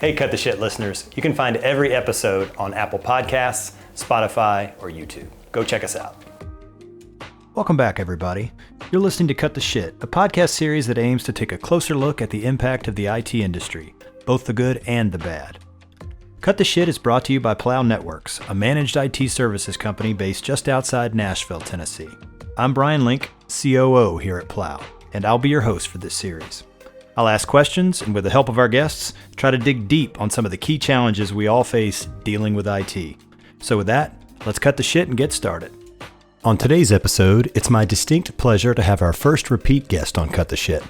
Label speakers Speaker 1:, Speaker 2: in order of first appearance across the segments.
Speaker 1: Hey, Cut the Shit listeners. You can find every episode on Apple Podcasts, Spotify, or YouTube. Go check us out. Welcome back, everybody. You're listening to Cut the Shit, a podcast series that aims to take a closer look at the impact of the IT industry, both the good and the bad. Cut the Shit is brought to you by Plow Networks, a managed IT services company based just outside Nashville, Tennessee. I'm Brian Link, COO here at Plow, and I'll be your host for this series. I'll ask questions, and with the help of our guests, try to dig deep on some of the key challenges we all face dealing with IT. So with that, let's cut the shit and get started. On today's episode, it's my distinct pleasure to have our first repeat guest on Cut the Shit,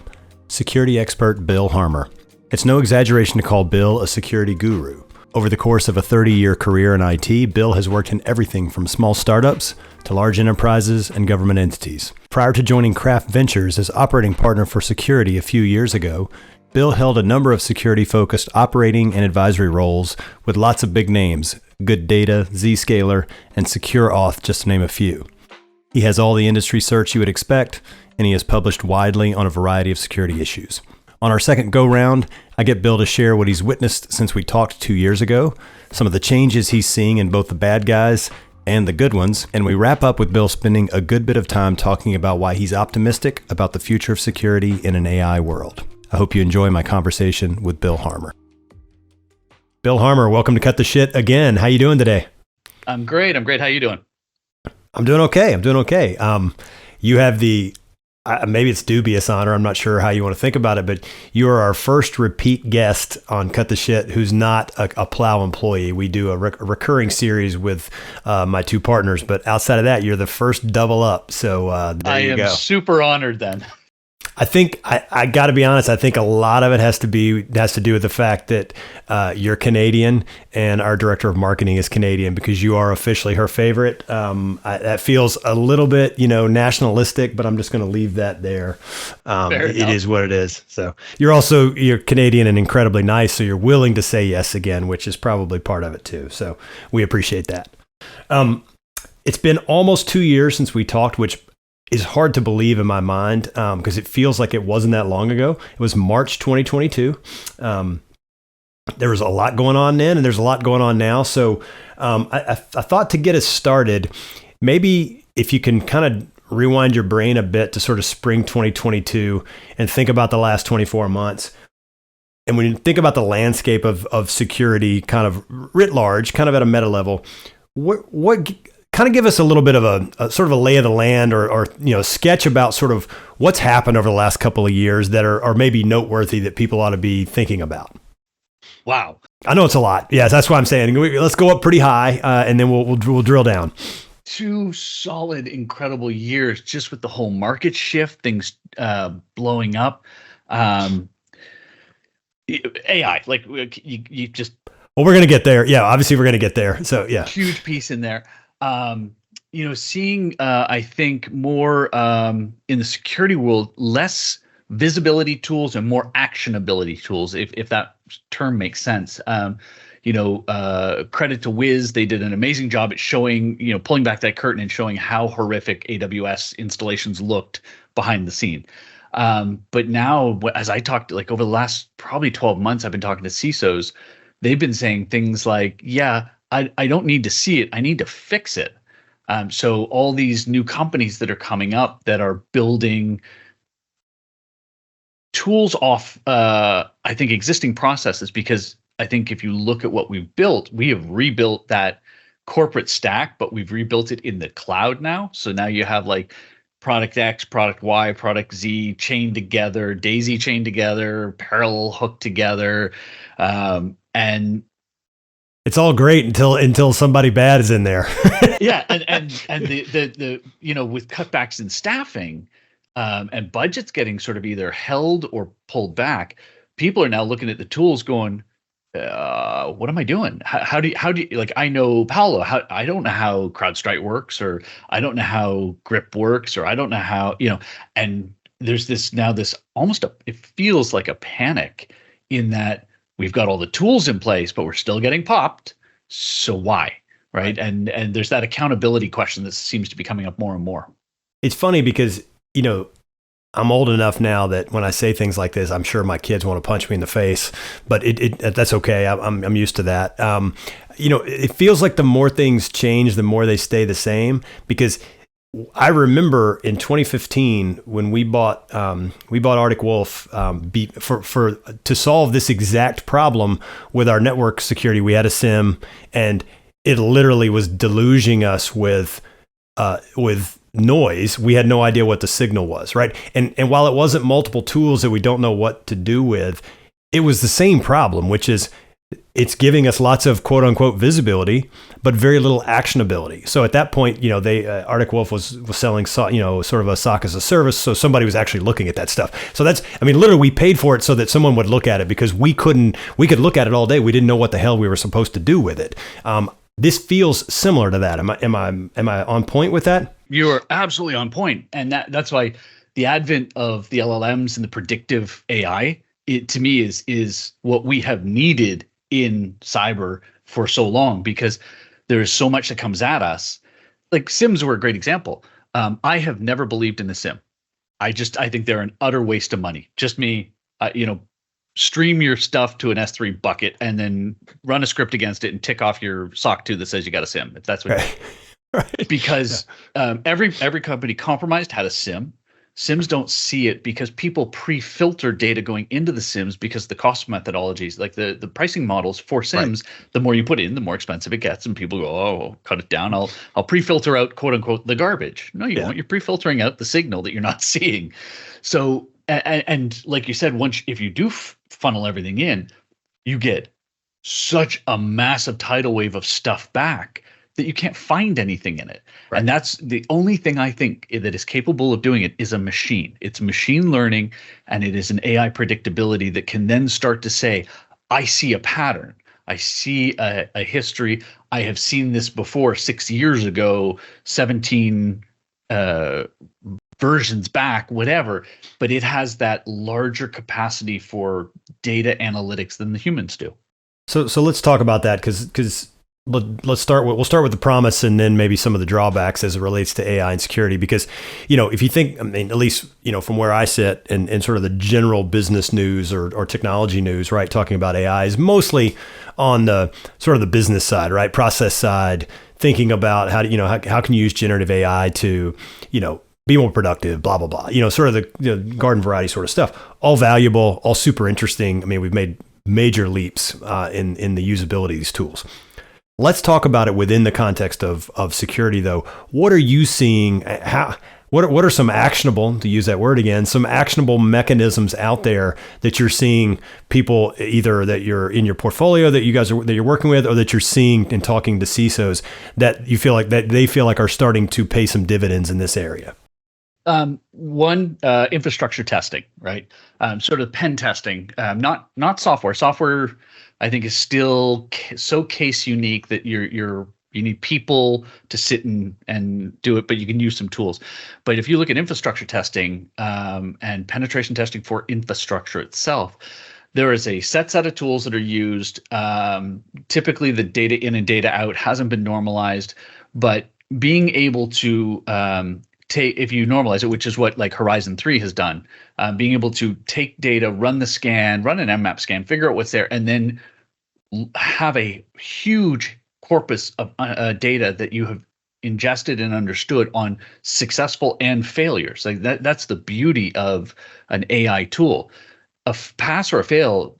Speaker 1: security expert Bil Harmer. It's no exaggeration to call Bil a security guru. Over the course of a 30-year career in IT, Bil has worked in everything from small startups to large enterprises and government entities. Prior to joining Craft Ventures as operating partner for security a few years ago, Bil held a number of security-focused operating and advisory roles with lots of big names, Good Data, Zscaler, and SecureAuth, just to name a few. He has all the industry certs you would expect, and he has published widely on a variety of security issues. On our second go-round, I get Bil to share what he's witnessed since we talked 2 years ago, some of the changes he's seeing in both the bad guys and the good ones, and we wrap up with Bil spending a good bit of time talking about why he's optimistic about the future of security in an AI world. I hope you enjoy my conversation with Bil Harmer. Bil Harmer, welcome to Cut the Shit again. How you doing today?
Speaker 2: I'm great. How you doing?
Speaker 1: I'm doing okay. You have the maybe it's dubious honor. I'm not sure how you want to think about it, but you are our first repeat guest on Cut the Shit who's not a Plow employee. We do a recurring series with my two partners, but outside of that, you're the first double up. So there you go.
Speaker 2: I am super honored then.
Speaker 1: I think I got to be honest. I think a lot of it has to do with the fact that you're Canadian and our director of marketing is Canadian because you are officially her favorite. That feels a little bit, nationalistic, but I'm just going to leave that there. It is what it is. So you're Canadian and incredibly nice. So you're willing to say yes again, which is probably part of it too. So we appreciate that. It's been almost 2 years since we talked, which is hard to believe in my mind because it feels like it wasn't that long ago. It was March 2022. There was a lot going on then, and there's a lot going on now. So I thought to get us started, maybe if you can kind of rewind your brain a bit to sort of spring 2022 and think about the last 24 months. And when you think about the landscape of security kind of writ large, kind of at a meta level, what kind of give us a little bit of a sort of a lay of the land or sketch about sort of what's happened over the last couple of years that are maybe noteworthy that people ought to be thinking about.
Speaker 2: Wow.
Speaker 1: I know it's a lot. Yes, that's why I'm saying let's go up pretty high and then we'll drill down.
Speaker 2: 2 solid, incredible years just with the whole market shift, things blowing up. AI, like you just.
Speaker 1: Well, we're going to get there. Yeah, obviously we're going to get there. So yeah.
Speaker 2: Huge piece in there. Seeing, I think more in the security world, less visibility tools and more actionability tools, if that term makes sense. Credit to Wiz, they did an amazing job at showing, pulling back that curtain and showing how horrific AWS installations looked behind the scene. But now, as I talked, like over the last probably 12 months, I've been talking to CISOs. They've been saying things like, yeah, I don't need to see it. I need to fix it. So all these new companies that are coming up that are building tools off, I think, existing processes, because I think if you look at what we've built, we have rebuilt that corporate stack, but we've rebuilt it in the cloud now. So now you have like product X, product Y, product Z chained together, daisy chained together, parallel hooked together, and
Speaker 1: it's all great until somebody bad is in there.
Speaker 2: Yeah, and the with cutbacks in staffing and budgets getting sort of either held or pulled back, people are now looking at the tools going, what am I doing? How do you like? I know Paolo. I don't know how CrowdStrike works, or I don't know how Grip works, or I don't know how And there's this almost it feels like a panic in that we've got all the tools in place, but we're still getting popped. So why? Right. And there's that accountability question that seems to be coming up more and more.
Speaker 1: It's funny because, I'm old enough now that when I say things like this, I'm sure my kids want to punch me in the face, but that's okay. I'm used to that. It feels like the more things change, the more they stay the same, because I remember in 2015 when we bought Arctic Wolf to solve this exact problem with our network security. We had a SIM, and it literally was deluging us with noise. We had no idea what the signal was, right? And while it wasn't multiple tools that we don't know what to do with, it was the same problem, which is it's giving us lots of quote unquote visibility, but very little actionability. So at that point, Arctic Wolf was selling, sort of a SOC as a service. So somebody was actually looking at that stuff. So literally we paid for it so that someone would look at it, because we could look at it all day. We didn't know what the hell we were supposed to do with it. This feels similar to that. Am I on point with that?
Speaker 2: You are absolutely on point. And that's why the advent of the LLMs and the predictive AI, it to me is what we have needed in cyber for so long, because there is so much that comes at us. Like SIMs were a great example. I have never believed in a SIM. I think they're an utter waste of money. Just me, stream your stuff to an S3 bucket and then run a script against it and tick off your SOC 2 that says you got a SIM, if that's what you do. Right. Because every company compromised had a SIM. SIMs don't see it because people pre-filter data going into the SIMs, because the cost methodologies, like the pricing models for SIMs, right, the more you put in, the more expensive it gets. And people go, oh, cut it down. I'll pre-filter out, quote unquote, the garbage. No, you won't. You're pre-filtering out the signal that you're not seeing. So, and like you said, if you do funnel everything in, you get such a massive tidal wave of stuff back that you can't find anything in it. Right. And that's the only thing I think that is capable of doing it is a machine. It's machine learning, and it is an AI predictability that can then start to say, I see a pattern. I see a history. I have seen this before 6 years ago, 17 versions back, whatever, but it has that larger capacity for data analytics than the humans do.
Speaker 1: So let's talk about that, because we'll start with the promise and then maybe some of the drawbacks as it relates to AI and security. Because, if you think, at least, from where I sit and sort of the general business news or technology news, right, talking about AI is mostly on the sort of the business side, right, process side, thinking about how can you use generative AI to, be more productive, blah, blah, blah, sort of the garden variety sort of stuff, all valuable, all super interesting. We've made major leaps in the usability of these tools. Let's talk about it within the context of security, though. What are you seeing? What are some actionable, to use that word again, some actionable mechanisms out there that you're seeing people, either that you're in your portfolio that you're working with, or that you're seeing and talking to CISOs that you feel like that they feel like are starting to pay some dividends in this area?
Speaker 2: One, infrastructure testing, right? Sort of pen testing, not software. Software, I think, is still so case unique that you need people to sit and do it, but you can use some tools. But if you look at infrastructure testing and penetration testing for infrastructure itself, there is a set of tools that are used. Typically, the data in and data out hasn't been normalized, but being able to if you normalize it, which is what like Horizon 3 has done, being able to take data, run the scan, run an Mmap scan, figure out what's there, and then have a huge corpus of data that you have ingested and understood on successful and failures. Like that's the beauty of an AI tool. A pass or a fail,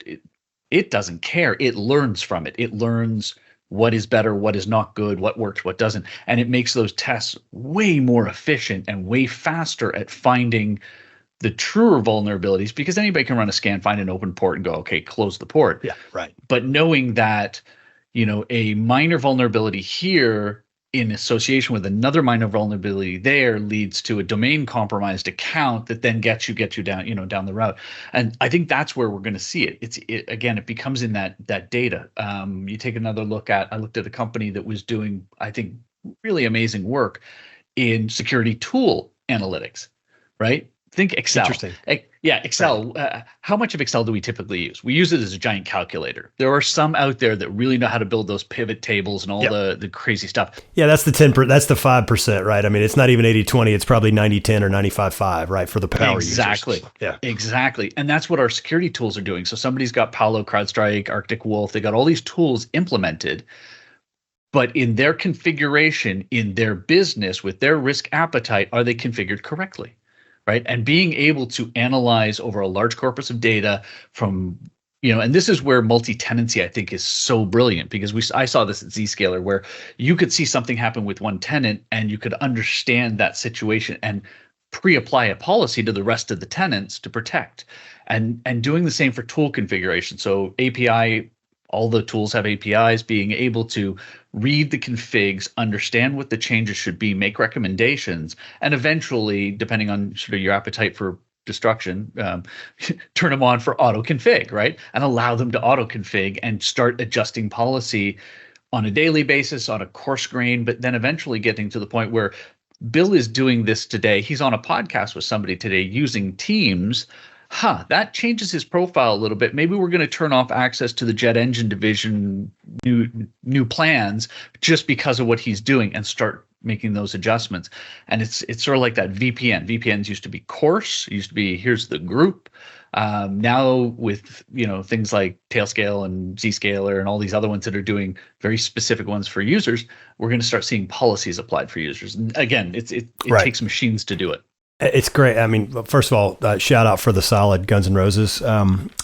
Speaker 2: it doesn't care. It learns from it. It learns what is better, what is not good, what works, what doesn't. And it makes those tests way more efficient and way faster at finding the truer vulnerabilities, because anybody can run a scan, find an open port and go, okay, close the port.
Speaker 1: Yeah, right.
Speaker 2: But knowing that, a minor vulnerability here in association with another minor vulnerability there leads to a domain compromised account that then gets you down, down the route. And I think that's where we're going to see it. Again, it becomes in that data. You take another look at, I looked at a company that was doing, I think, really amazing work in security tool analytics, right? think Excel.
Speaker 1: Interesting.
Speaker 2: Yeah, Excel. How much of Excel do we typically use? We use it as a giant calculator. There are some out there that really know how to build those pivot tables and all the crazy stuff.
Speaker 1: Yeah, that's the 10%. That's the 5%, right? I mean, it's not even 80-20. It's probably 90-10 or 95-5, right? For the power
Speaker 2: Exactly.
Speaker 1: users. Yeah,
Speaker 2: exactly. And that's what our security tools are doing. So somebody's got Palo, CrowdStrike, Arctic Wolf. They got all these tools implemented. But in their configuration, in their business, with their risk appetite, are they configured correctly? Right. And being able to analyze over a large corpus of data from, and this is where multi-tenancy, I think, is so brilliant, because I saw this at Zscaler, where you could see something happen with one tenant and you could understand that situation and pre-apply a policy to the rest of the tenants to protect, and doing the same for tool configuration. So API, all the tools have APIs, being able to read the configs, understand what the changes should be, make recommendations, and eventually, depending on sort of your appetite for destruction, turn them on for auto config, right? And allow them to auto config and start adjusting policy on a daily basis, on a coarse grain, but then eventually getting to the point where Bil is doing this today. He's on a podcast with somebody today using Teams. That changes his profile a little bit. Maybe we're going to turn off access to the jet engine division new plans just because of what he's doing, and start making those adjustments. And it's sort of like that VPN. VPNs used to be coarse. It used to be, here's the group. Now with things like Tailscale and Zscaler and all these other ones that are doing very specific ones for users, we're going to start seeing policies applied for users. And again, it takes machines to do it.
Speaker 1: It's great. I mean, first of all, shout out for the solid Guns N' Roses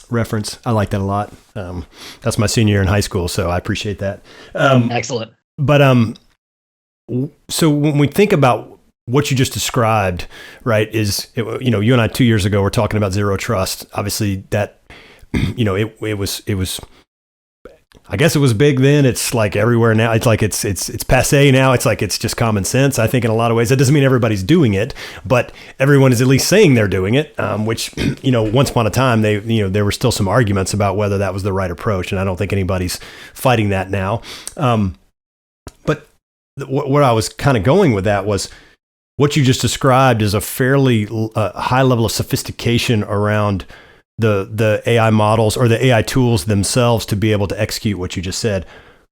Speaker 1: reference. I like that a lot. That's my senior year in high school, so I appreciate that.
Speaker 2: Excellent.
Speaker 1: But so when we think about what you just described, right, you and I 2 years ago were talking about zero trust. Obviously, that it was. I guess it was big then. It's like everywhere now. It's like it's passé now. It's like it's just common sense. I think in a lot of ways that doesn't mean everybody's doing it, but everyone is at least saying they're doing it. Which once upon a time there were still some arguments about whether that was the right approach, and I don't think anybody's fighting that now. But where I was kind of going with that was what you just described is a fairly high level of sophistication around the AI models or the AI tools themselves to be able to execute what you just said.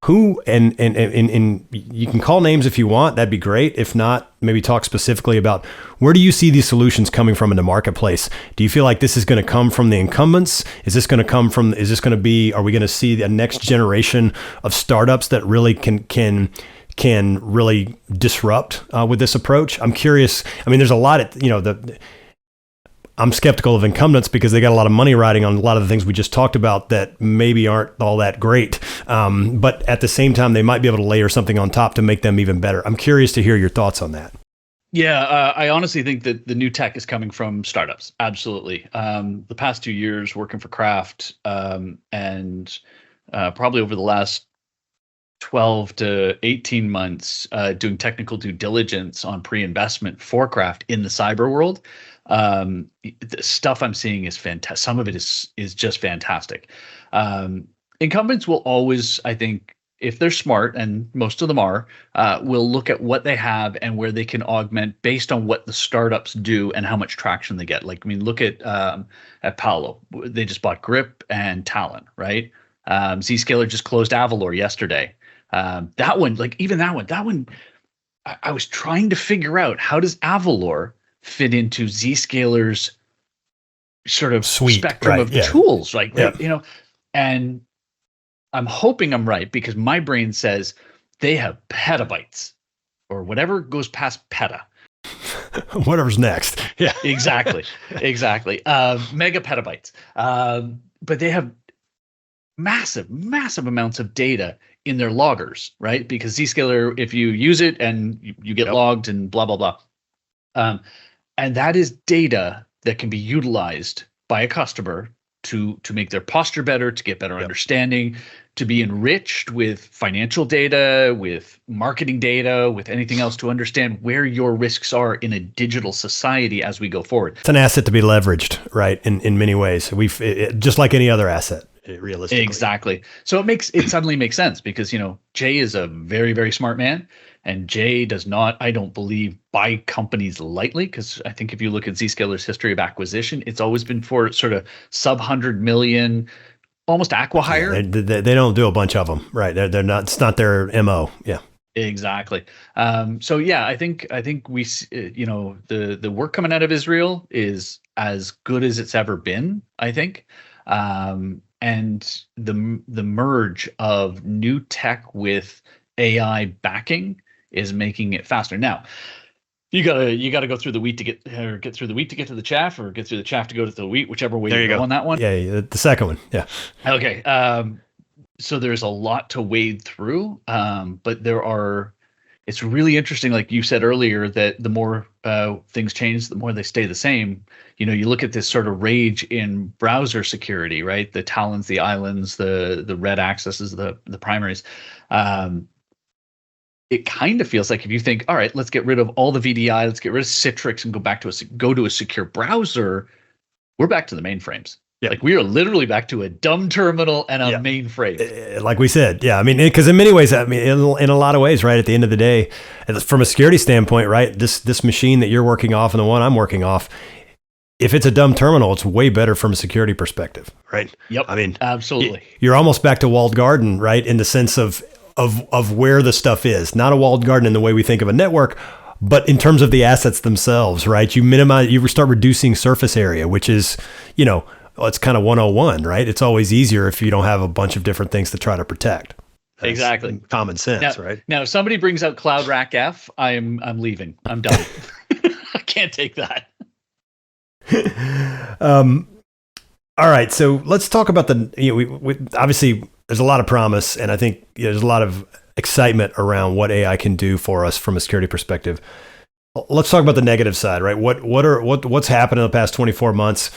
Speaker 1: Who and you can call names if you want, that'd be great. If not, maybe talk specifically about where do you see these solutions coming from in the marketplace? Do you feel like this is going to come from the incumbents? Are we going to see the next generation of startups that really can really disrupt with this approach? I'm curious. I mean, there's a lot I'm skeptical of incumbents because they got a lot of money riding on a lot of the things we just talked about that maybe aren't all that great. But at the same time, they might be able to layer something on top to make them even better. I'm curious to hear your thoughts on that.
Speaker 2: Yeah, I honestly think that the new tech is coming from startups. Absolutely. The past 2 years working for Kraft and probably over the last 12 to 18 months doing technical due diligence on pre-investment for Kraft in the cyber world. The stuff I'm seeing is fantastic. Some of it is just fantastic. Incumbents will always, I think, if they're smart, and most of them are, will look at what they have and where they can augment based on what the startups do and how much traction they get. Like, I mean, look at Palo. They just bought Grip and Talon, right? Zscaler just closed Avalor yesterday. That one, I was trying to figure out, how does Avalor fit into Zscaler's sort of
Speaker 1: suite,
Speaker 2: spectrum of tools, right? Yeah. And I'm hoping I'm right, because my brain says they have petabytes or whatever goes past peta.
Speaker 1: Whatever's next.
Speaker 2: Yeah, exactly. Mega petabytes. But they have massive amounts of data in their loggers, right? Because Zscaler, if you use it and you get logged and blah, blah, blah. And that is data that can be utilized by a customer to make their posture better, to get better understanding, to be enriched with financial data, with marketing data, with anything else, to understand where your risks are in a digital society as we go forward.
Speaker 1: It's an asset to be leveraged, right? In many ways, just like any other asset. Realistically.
Speaker 2: Exactly. So it suddenly makes sense, because Jay is a very, very smart man. And Jay does not, I don't believe, buy companies lightly, because I think if you look at Zscaler's history of acquisition, it's always been for sort of sub 100 million, almost acqui-hire.
Speaker 1: Yeah, they don't do a bunch of them, right? They're not. It's not their MO. Yeah.
Speaker 2: Exactly. So yeah, I think we, the work coming out of Israel is as good as it's ever been, I think. And the merge of new tech with AI backing is making it faster. Now, you gotta go through the wheat to get through the wheat to get to the chaff, or get through the chaff to go to the wheat, whichever way you go on that one.
Speaker 1: Yeah, the second one. Yeah.
Speaker 2: Okay. So there's a lot to wade through, but it's really interesting, like you said earlier, that the more things change, the more they stay the same. You look at this sort of rage in browser security, right? The Talons, the Islands, the red accesses, the primaries. It kind of feels like if you think, all right, let's get rid of all the VDI, let's get rid of Citrix and go to a secure browser, we're back to the mainframes. Yep. Like we are literally back to a dumb terminal and a mainframe.
Speaker 1: Like we said, yeah. I mean, because in many ways, in a lot of ways, right? At the end of the day, from a security standpoint, right? This machine that you're working off and the one I'm working off, if it's a dumb terminal, it's way better from a security perspective, right?
Speaker 2: Yep.
Speaker 1: I mean,
Speaker 2: absolutely.
Speaker 1: You're almost back to walled garden, right? In the sense of where the stuff is, not a walled garden in the way we think of a network, but in terms of the assets themselves, right? You start reducing surface area, which is, it's kind of 101, right? It's always easier if you don't have a bunch of different things to try to protect. That's
Speaker 2: exactly.
Speaker 1: Common sense, right?
Speaker 2: Now, if somebody brings out Cloud Rack F, I'm leaving. I'm done. I can't take that.
Speaker 1: All right, so let's talk about we obviously there's a lot of promise, and I think there's a lot of excitement around what AI can do for us from a security perspective. Let's talk about the negative side, right? What's happened in the past 24 months?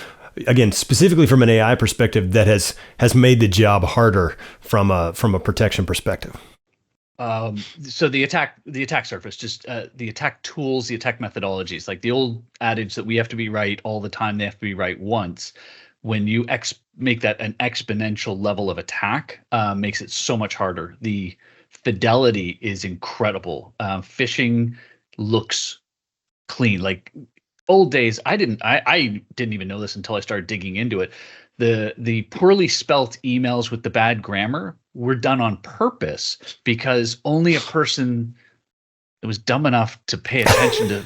Speaker 1: Again, specifically from an AI perspective, that has made the job harder from a protection perspective.
Speaker 2: So the attack surface, just the attack tools, the attack methodologies, like the old adage that we have to be right all the time, they have to be right once. When you make that an exponential level of attack, makes it so much harder. The fidelity is incredible. Phishing looks clean. Like old days, I didn't even know this until I started digging into it. The poorly spelt emails with the bad grammar were done on purpose because only a person that was dumb enough to pay attention to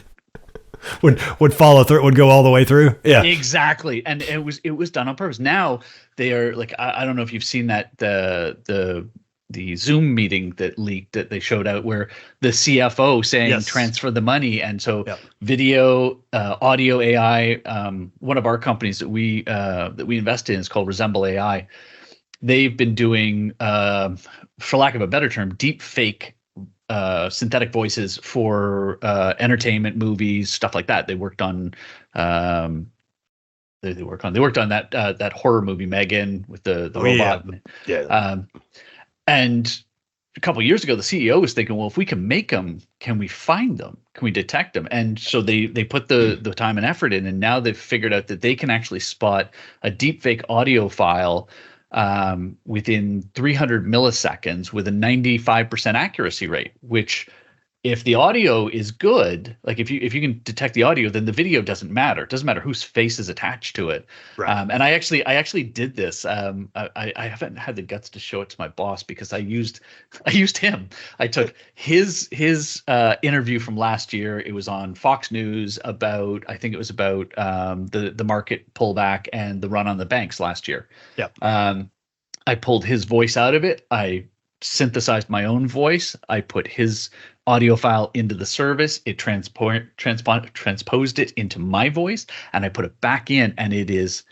Speaker 1: would follow through, would go all the way through. Yeah,
Speaker 2: exactly. And it was done on purpose. Now they are like, I don't know if you've seen that the Zoom meeting that leaked, that they showed out, where the CFO saying transfer the money. And so video, audio AI, one of our companies that we invest in is called Resemble AI. They've been doing, for lack of a better term, deep fake synthetic voices for entertainment, movies, stuff like that. They worked on they worked on that horror movie Megan with the robot. And a couple of years ago, the CEO was thinking, well, if we can make them, can we find them? Can we detect them? And so they put the time and effort in, and now they've figured out that they can actually spot a deepfake audio file within 300 milliseconds with a 95% accuracy rate, which, if the audio is good, like if you can detect the audio, then the video doesn't matter. It doesn't matter whose face is attached to it. Right. And I actually did this. I haven't had the guts to show it to my boss because I used him. I took his interview from last year. It was on Fox News about the market pullback and the run on the banks last year. Yeah. I pulled his voice out of it. I synthesized my own voice. I put his audio file into the service. It transposed it into my voice, and I put it back in, and it is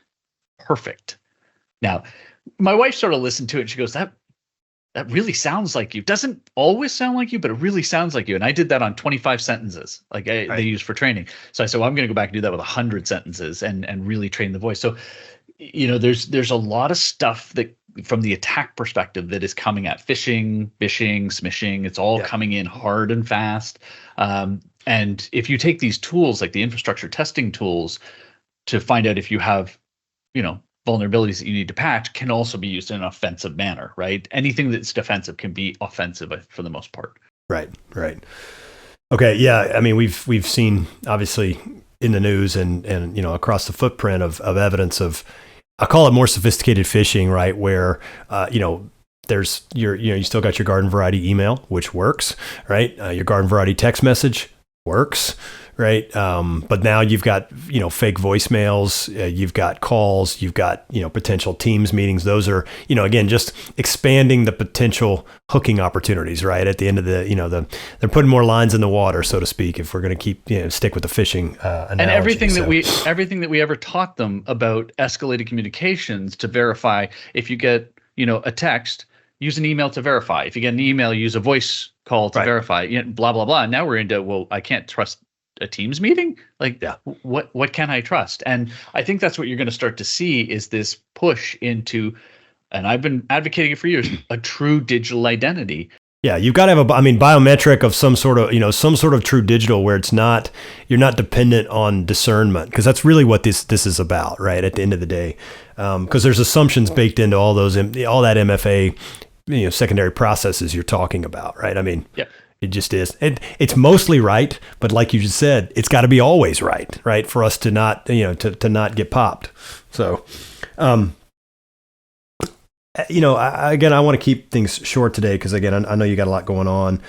Speaker 2: perfect. Now, my wife sort of listened to it, and she goes, that really sounds like you. Doesn't always sound like you, but it really sounds like you. And I did that on 25 sentences, like they use for training. So I said, well, I'm going to go back and do that with 100 sentences and really train the voice. So, there's a lot of stuff that, from the attack perspective, that is coming at phishing, smishing. It's all coming in hard and fast. And if you take these tools, like the infrastructure testing tools, to find out if you have, vulnerabilities that you need to patch, can also be used in an offensive manner, right? Anything that's defensive can be offensive for the most part.
Speaker 1: Right. Right. Okay. Yeah. I mean, we've seen obviously in the news and across the footprint of evidence of, I call it more sophisticated phishing, right? Where, there's you still got your garden variety email, which works, right? Your garden variety text message works, right? But now you've got, fake voicemails, you've got calls, you've got, potential Teams meetings. Those are, again, just expanding the potential hooking opportunities, right? At the end of they're putting more lines in the water, so to speak, if we're going to keep, stick with the phishing analogy.
Speaker 2: And everything that we ever taught them about escalated communications to verify, if you get, a text, use an email to verify. If you get an email, use a voice call to verify, blah, blah, blah. Now we're into, well, I can't trust a Teams meeting. Like, yeah. What can I trust? And I think that's what you're going to start to see is this push into, and I've been advocating for years, a true digital identity.
Speaker 1: Yeah, you've got to have biometric of some sort of true digital where you're not dependent on discernment, because that's really what this is about, right? At the end of the day, because there's assumptions baked into all that MFA, secondary processes you're talking about, right? I mean, yeah. It just is. It's mostly right, but like you just said, it's got to be always right, for us to not, to not get popped. So, I want to keep things short today because, again, I know you got a lot going on.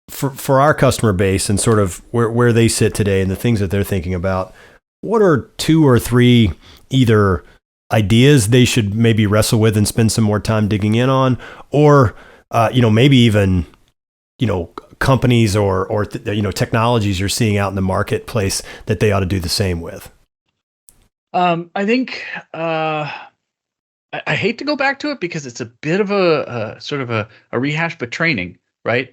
Speaker 1: For our customer base and sort of where they sit today and the things that they're thinking about, what are 2 or 3 either ideas they should maybe wrestle with and spend some more time digging in on, or maybe even companies or technologies you're seeing out in the marketplace that they ought to do the same with?
Speaker 2: I think I hate to go back to it because it's a bit of a sort of a rehash, but training, right?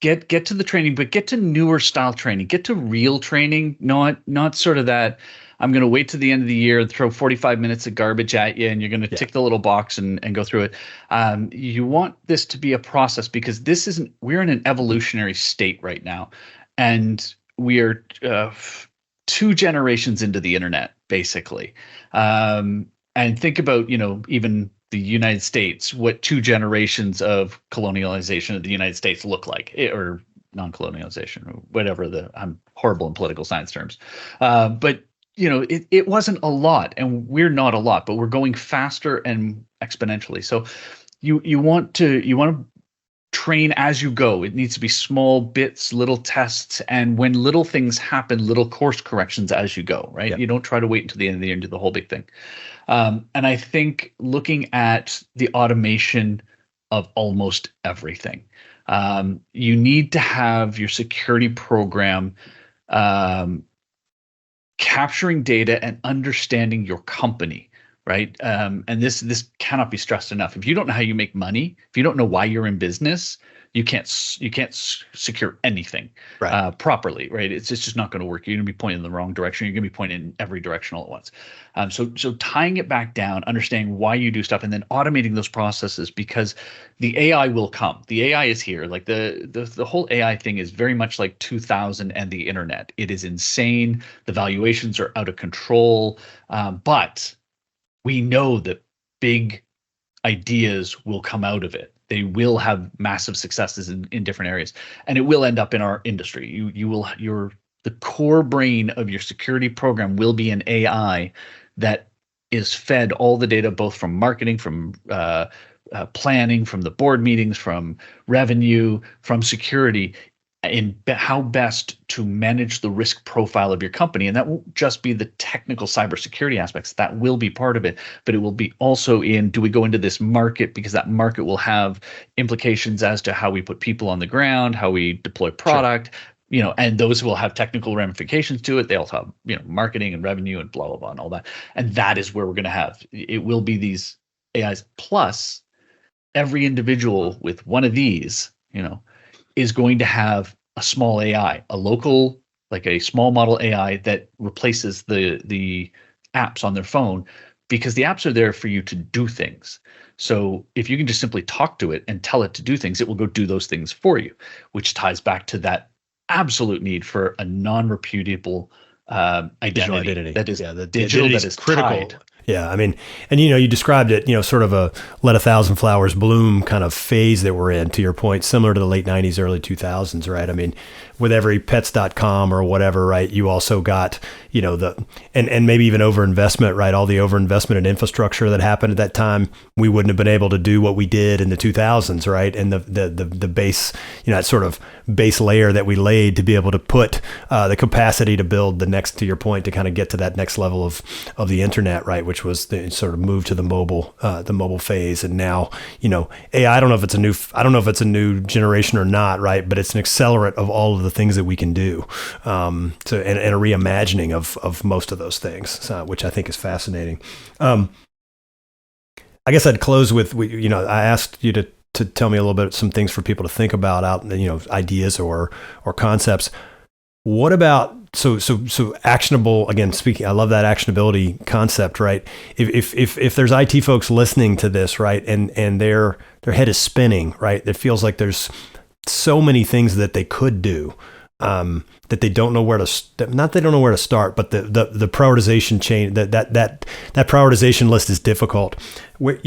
Speaker 2: Get to the training, but get to newer style training, get to real training, not sort of that. I'm going to wait to the end of the year and throw 45 minutes of garbage at you, and you're going to tick the little box and go through it. You want this to be a process because we're in an evolutionary state right now, and we are 2 generations into the internet, basically. And think about, even the United States, what 2 generations of colonialization of the United States look like, or non-colonialization, or whatever I'm horrible in political science terms. But it wasn't a lot, and we're not a lot, but we're going faster and exponentially. So you want to train as you go. It needs to be small bits, little tests, and when little things happen, little course corrections as you go, right? Yep. You don't try to wait until the end of the year and do the whole big thing. And I think looking at the automation of almost everything, you need to have your security program capturing data and understanding your company, right? And this cannot be stressed enough. If you don't know how you make money, if you don't know why you're in business, you can't secure anything properly, right? It's just not going to work. You're going to be pointing in the wrong direction. You're going to be pointing in every direction all at once. So tying it back down, understanding why you do stuff, and then automating those processes, because the AI will come. The AI is here. Like the whole AI thing is very much like 2000 and the internet. It is insane. The valuations are out of control. But we know that big ideas will come out of it. They will have massive successes in different areas, and it will end up in our industry. The core brain of your security program will be an AI that is fed all the data, both from marketing, from planning, from the board meetings, from revenue, from security, in how best to manage the risk profile of your company. And that won't just be the technical cybersecurity aspects. That will be part of it, but it will be also in, do we go into this market? Because that market will have implications as to how we put people on the ground, how we deploy product, and those will have technical ramifications to it. They also have, marketing and revenue and blah, blah, blah, and all that. And that is where we're going to have, it will be these AIs, plus every individual with one of these, is going to have a small AI, a local, like a small model AI that replaces the apps on their phone, because the apps are there for you to do things. So if you can just simply talk to it and tell it to do things, it will go do those things for you, which ties back to that absolute need for a non-repudiable identity.
Speaker 1: That is,
Speaker 2: the digital that is critical. Tied.
Speaker 1: Yeah. I mean, and you described it, sort of a let a thousand flowers bloom kind of phase that we're in, to your point, similar to the late 90s, early 2000s, right? I mean, with every pets.com or whatever, right? You also got, and maybe even overinvestment, right? All the overinvestment in infrastructure that happened at that time, we wouldn't have been able to do what we did in the 2000s, right? And the base, that sort of base layer that we laid to be able to put the capacity to build the next, to your point, to kind of get to that next level of the internet, right? Which was the sort of move to the mobile phase. And now, AI, I don't know if it's a new generation or not, right? But it's an accelerant of all of the things that we can do. And a reimagining of most of those things, which I think is fascinating. I guess I'd close with, I asked you to tell me a little bit, some things for people to think about out, ideas or concepts. What about, so actionable, again, speaking, I love that actionability concept, right? If there's IT folks listening to this, right, and their head is spinning, right? It feels like there's so many things that they could do, that they don't know where to, not they don't know where to start, but the prioritization chain, that prioritization list is difficult. Where,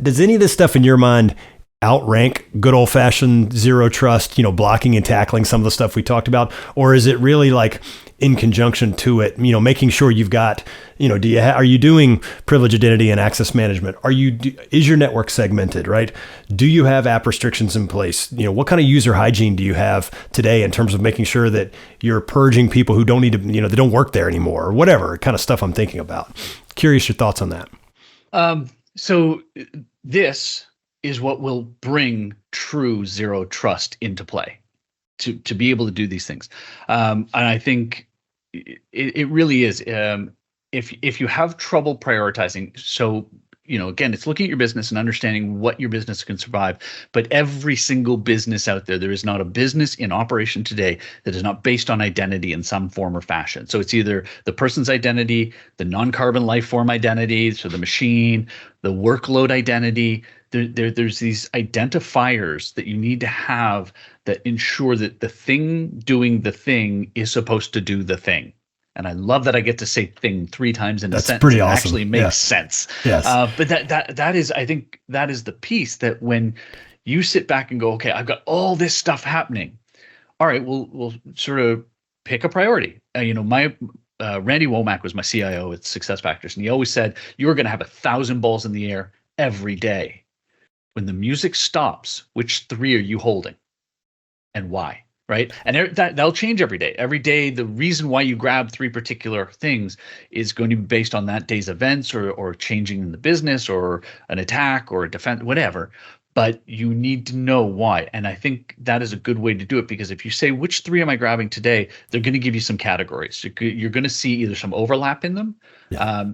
Speaker 1: does any of this stuff in your mind outrank good old fashioned zero trust, blocking and tackling some of the stuff we talked about? Or is it really like in conjunction to it, making sure you've got, are you doing privilege identity and access management? Is your network segmented, right? Do you have app restrictions in place? What kind of user hygiene do you have today in terms of making sure that you're purging people who don't need to, they don't work there anymore, or whatever kind of stuff I'm thinking about? Curious your thoughts on that.
Speaker 2: So this is what will bring true zero trust into play, to be able to do these things. And I think it really is. If you have trouble prioritizing, so again, it's looking at your business and understanding what your business can survive. But every single business out there is not a business in operation today that is not based on identity in some form or fashion. So it's either the person's identity, the non-carbon life form identity, so the machine, the workload identity. There's these identifiers that you need to have that ensure that the thing doing the thing is supposed to do the thing. And I love that I get to say "thing" 3 times in a sentence.
Speaker 1: Pretty awesome.
Speaker 2: It actually makes sense.
Speaker 1: Yes.
Speaker 2: But that is, I think that is the piece that when you sit back and go, okay, I've got all this stuff happening. All right, we'll sort of pick a priority. My Randy Womack was my CIO at SuccessFactors, and he always said, you're going to have 1,000 balls in the air every day. When the music stops, which 3 are you holding and why? Right. And that'll change every day. Every day, the reason why you grab 3 particular things is going to be based on that day's events or changing in the business or an attack or a defense, whatever. But you need to know why. And I think that is a good way to do it, because if you say, which 3 am I grabbing today? They're going to give you some categories. You're going to see either some overlap in them,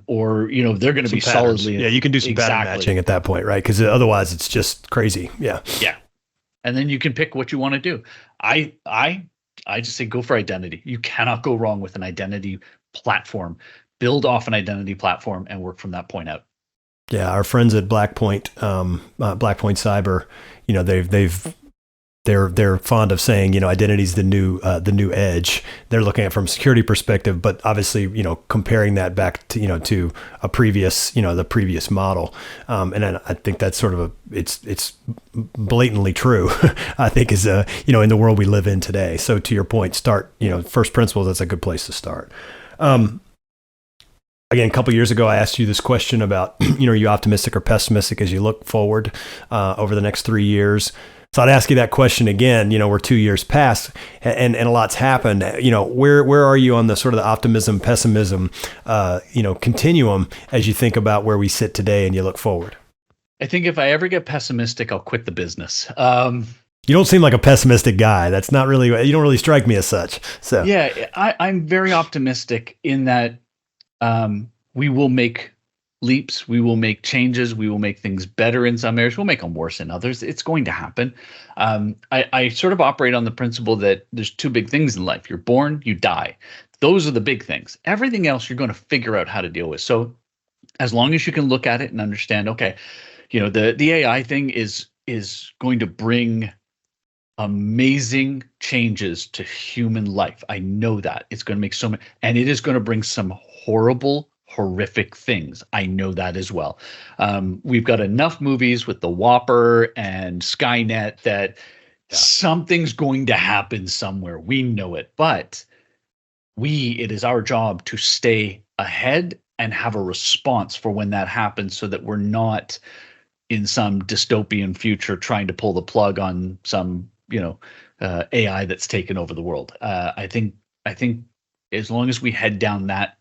Speaker 2: or, they're going to be patterns. Solidly.
Speaker 1: Yeah, you can do some pattern matching at that point, right? Because otherwise it's just crazy. Yeah.
Speaker 2: Yeah. And then you can pick what you want to do. I just say go for identity. You cannot go wrong with an identity platform. Build off an identity platform and work from that point out.
Speaker 1: Yeah, our friends at Blackpoint Cyber, they're fond of saying, identity's the new edge. They're looking at it from a security perspective, but obviously, comparing that back to, to a previous, the previous model. And then I think that's sort of it's blatantly true, I think is, in the world we live in today. So to your point, start, first principles, that's a good place to start. Again, a couple of years ago, I asked you this question about, are you optimistic or pessimistic as you look forward over the next 3 years? So I'd ask you that question again. We're 2 years past, and a lot's happened. Where are you on the sort of the optimism, pessimism, continuum as you think about where we sit today and you look forward?
Speaker 2: I think if I ever get pessimistic, I'll quit the business.
Speaker 1: You don't seem like a pessimistic guy. That's not really, you don't really strike me as such. So
Speaker 2: yeah, I'm very optimistic in that we will make leaps, we will make changes, we will make things better in some areas, we'll make them worse in others. It's going to happen. I sort of operate on the principle that there's 2 big things in life. You're born, you die. Those are the big things. Everything else you're going to figure out how to deal with. So as long as you can look at it and understand, okay, the AI thing is going to bring amazing changes to human life. I know that. It's going to make so many, and it is going to bring some horrible horrific things. I know that as well. We've got enough movies with the Whopper and Skynet that something's going to happen somewhere. We know it, but it is our job to stay ahead and have a response for when that happens, so that we're not in some dystopian future trying to pull the plug on some, AI that's taken over the world. I think as long as we head down that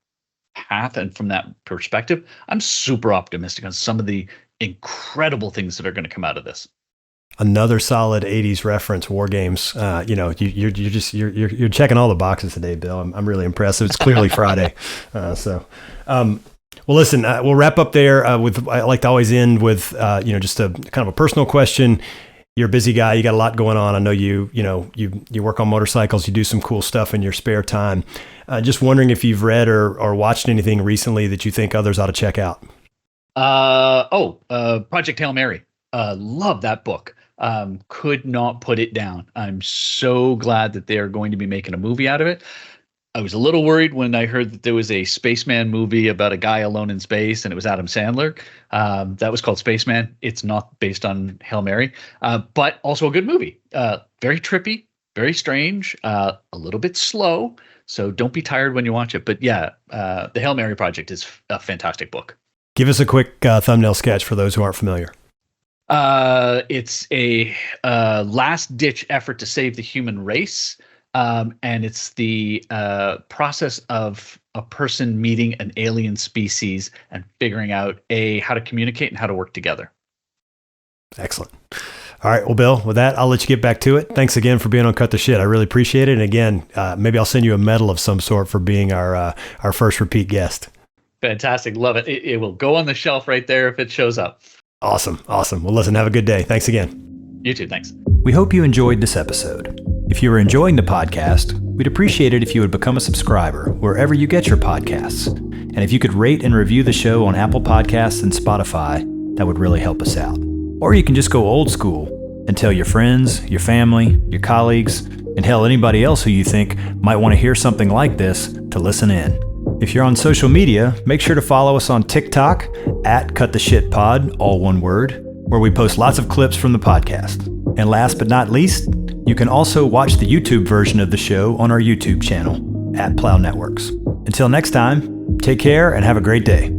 Speaker 2: path and from that perspective, I'm super optimistic on some of the incredible things that are going to come out of this.
Speaker 1: Another solid '80s reference, War Games. You're checking all the boxes today, Bill. I'm really impressed. It's clearly Friday, well, listen, we'll wrap up there. I like to always end with just a kind of a personal question. You're a busy guy. You got a lot going on. I know you work on motorcycles. You do some cool stuff in your spare time. Just wondering if you've read or watched anything recently that you think others ought to check out.
Speaker 2: Project Hail Mary. Love that book. Could not put it down. I'm so glad that they are going to be making a movie out of it. I was a little worried when I heard that there was a Spaceman movie about a guy alone in space, and it was Adam Sandler. That was called Spaceman. It's not based on Hail Mary, but also a good movie. Very trippy, very strange, a little bit slow. So don't be tired when you watch it. But yeah, the Hail Mary Project is a fantastic book. Give us a quick thumbnail sketch for those who aren't familiar. It's a last-ditch effort to save the human race. And it's the process of a person meeting an alien species and figuring out how to communicate and how to work together. Excellent. All right. Well, Bill, with that, I'll let you get back to it. Thanks again for being on Cut the Shit. I really appreciate it. And again, maybe I'll send you a medal of some sort for being our first repeat guest. Fantastic. Love it. It will go on the shelf right there if it shows up. Awesome. Well, listen, have a good day. Thanks again. You too. Thanks. We hope you enjoyed this episode. If you are enjoying the podcast, we'd appreciate it if you would become a subscriber wherever you get your podcasts. And if you could rate and review the show on Apple Podcasts and Spotify, that would really help us out. Or you can just go old school and tell your friends, your family, your colleagues, and hell, anybody else who you think might want to hear something like this to listen in. If you're on social media, make sure to follow us on TikTok @CutTheShitPod, all one word, where we post lots of clips from the podcast. And last but not least, you can also watch the YouTube version of the show on our YouTube channel @Plow Networks. Until next time, take care and have a great day.